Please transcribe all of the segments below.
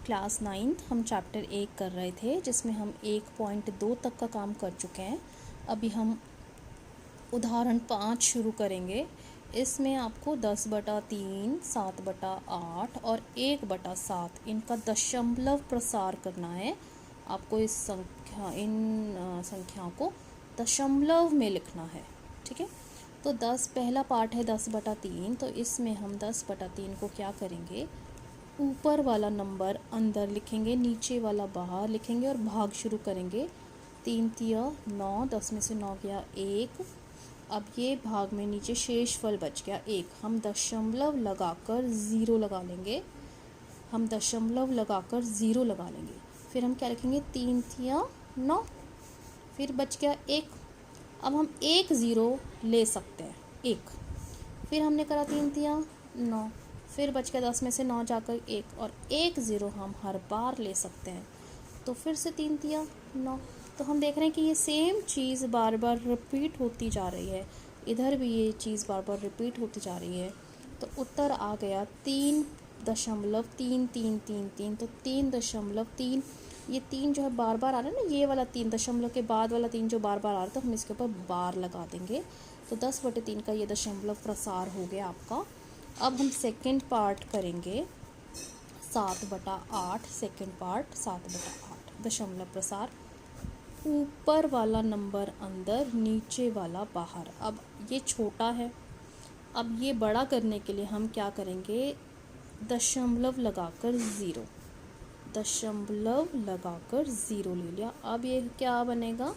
Class 9th हम chapter 1 कर रहे थे, जिसमें हम 1.2 तक का काम कर चुके हैं। अभी हम उदाहरण 5 शुरू करेंगे। इसमें आपको 10/3, 7/8 और 1/7 इनका दशमलव प्रसार करना है। आपको इन संख्याओं को दशमलव में लिखना है। ठीक है, तो पहला पार्ट है 10/3। तो इसमें हम 10/3 को क्या करेंगे, ऊपर वाला नंबर अंदर लिखेंगे, नीचे वाला बाहर लिखेंगे और भाग शुरू करेंगे। 3 तिया 9, 10 में से 9 गया 1। अब ये भाग में नीचे शेषफल बच गया 1। हम दशमलव लगाकर ज़ीरो लगा लेंगे। फिर हम क्या लिखेंगे, 3 तिया 9, फिर बच गया 1। अब हम 1 ज़ीरो ले सकते हैं, 1। फिर हमने करा 3 तिया 9, फिर बच गया 10 में से 9 जाकर 1, और 1 ज़ीरो हम हर बार ले सकते हैं। तो फिर से 3 तिया 9। तो हम देख रहे हैं कि ये सेम चीज़ बार बार रिपीट होती जा रही है। इधर भी ये चीज़ बार बार रिपीट होती जा रही है। तो उत्तर आ गया 3.3333। तो 3.3, ये 3 जो है बार बार आ रहा है ना, ये वाला 3 दशमलव के बाद वाला 3 जो बार बार आ रहा है, तो हम इसके ऊपर बार लगा देंगे। तो 10/3 का ये दशमलव प्रसार हो गया आपका। अब हम सेकंड पार्ट करेंगे 7/8। सेकंड पार्ट 7/8 दशमलव प्रसार, ऊपर वाला नंबर अंदर, नीचे वाला बाहर। अब ये छोटा है, अब ये बड़ा करने के लिए हम क्या करेंगे, दशमलव लगाकर ज़ीरो ले लिया। अब ये क्या बनेगा,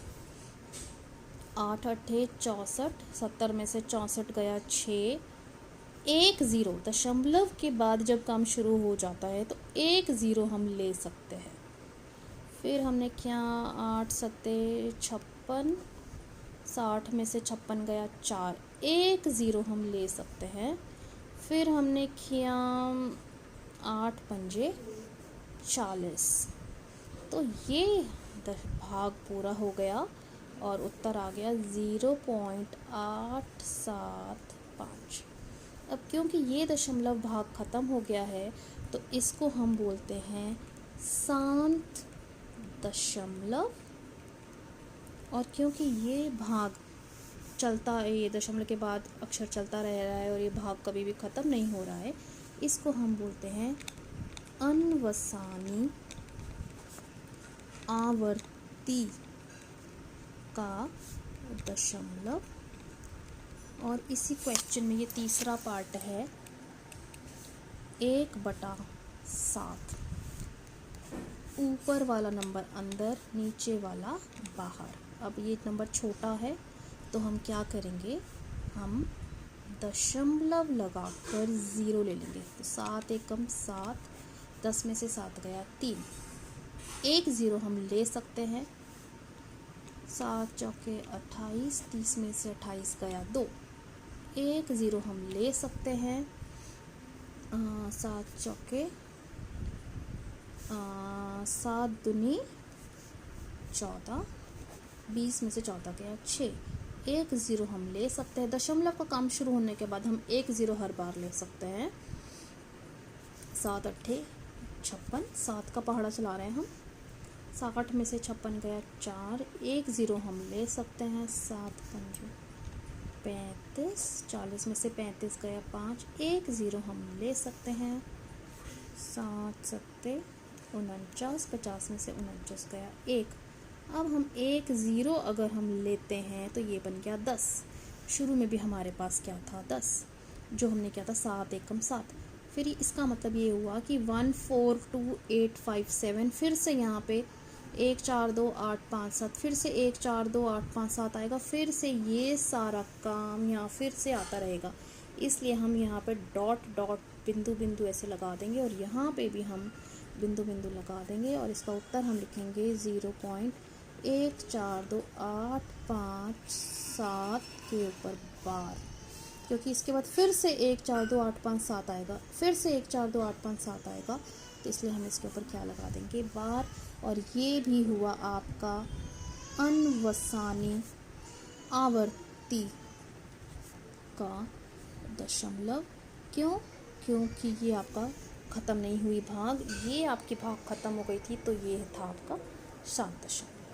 8 8 64, 70 में से 64 गया 6। 1 ज़ीरो दशमलव के बाद जब काम शुरू हो जाता है तो 1 ज़ीरो हम ले सकते हैं। फिर हमने क्या, 8 7 56, 60 में से 56 गया 4। 1 ज़ीरो हम ले सकते हैं। फिर हमने किया 8 5 40। तो ये भाग पूरा हो गया और उत्तर आ गया 0.875। अब क्योंकि ये दशमलव भाग ख़त्म हो गया है, तो इसको हम बोलते हैं शांत दशमलव। और क्योंकि ये भाग चलता है, ये दशमलव के बाद अक्षर चलता रह रहा है और ये भाग कभी भी ख़त्म नहीं हो रहा है, इसको हम बोलते हैं अनवसानी आवर्ती का दशमलव। और इसी क्वेश्चन में ये तीसरा पार्ट है 1/7, ऊपर वाला नंबर अंदर, नीचे वाला बाहर। अब ये नंबर छोटा है तो हम क्या करेंगे, हम दशमलव लगाकर ज़ीरो ले लेंगे। तो 7 एकम 7, 10 में से 7 गया 3। 1 ज़ीरो हम ले सकते हैं। 7 चौके 28, 30 में से 28 गया 2। 1 ज़ीरो हम ले सकते हैं। 7 चौके 7 दूनी 14, 20 में से 14 गया 6। 1 ज़ीरो हम ले सकते हैं। दशमलव का काम शुरू होने के बाद हम 1 ज़ीरो हर बार ले सकते हैं। 7 8 56, 7 का पहाड़ा चला रहे हैं हम। 60 में से 56 गया 4। 1 ज़ीरो हम ले सकते हैं। 7 5 35, 40 में से 35 गया 5। 1 ज़ीरो हम ले सकते हैं। 7 7 49, 50 में से 49 गया 1। अब हम 1 ज़ीरो अगर हम लेते हैं तो ये बन गया 10। शुरू में भी हमारे पास क्या था, 10, जो हमने क्या था 7 एकम 7। फिर इसका मतलब ये हुआ कि 142857। फिर से यहाँ पे 1 4 2 8 5 7, फिर से 1 4 2 8 5 7 आएगा। फिर से ये सारा काम यहाँ फिर से आता रहेगा, इसलिए हम यहाँ पे डॉट डॉट बिंदु बिंदु ऐसे लगा देंगे और यहाँ पे भी हम बिंदु बिंदु लगा देंगे। और इसका उत्तर हम लिखेंगे 0.142857 के ऊपर बार, क्योंकि इसके बाद फिर से 1 4 2 8 5 7 आएगा, फिर से 1 4 2 8 5 7 आएगा। तो इसलिए हम इसके ऊपर क्या लगा देंगे, बार। और ये भी हुआ आपका अनवसानी आवर्ती का दशमलव। क्यों? क्योंकि ये आपका ख़त्म नहीं हुई भाग, ये आपकी भाग ख़त्म हो गई थी, तो ये था आपका 7 दशक।